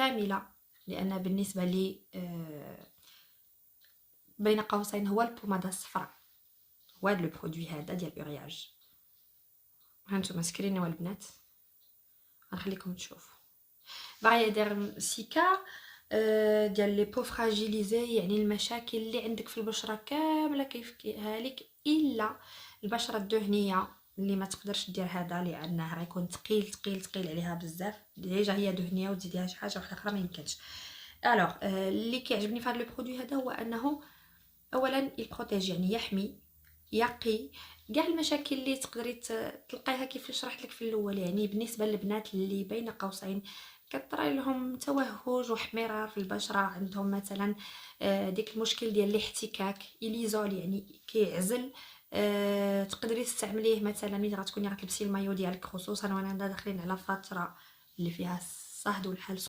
كامله، لان بالنسبه لي بين قوسين هو البوماده الصفراء، هو هذا لو برودوي هذا ديال اورياج. هانتوما سكرينيو البنات، غنخليكم تشوفوا. باغي يدير سيكا ديال لي بو فراجيليزي، يعني المشاكل اللي عندك في البشره كامله كيفكيها لك، الا البشره الدهنيه اللي ما تقدرش دير هذا لانه غيكون ثقيل عليها بزاف. ديجا هي دهنيه وتزيديها شي حاجه اخرى ما يمكنش. الوغ اللي كيعجبني في هذا لو برودوي هذا هو انه اولا يبروتيج، يعني يحمي يقي كاع المشاكل اللي تقدري تلقايها كيف شرحت لك في الاول. يعني بالنسبه للبنات اللي بين قوسين كطرى لهم توهج وحمرار في البشره، عندهم مثلا ديك المشكل ديال الاحتكاك اليزول، يعني كيعزل، تقدري تستعمليه مثلا ملي غتكوني غتلبسي المايو ديالك، خصوصا وانا داخلين على فتره اللي فيها الصهد والحال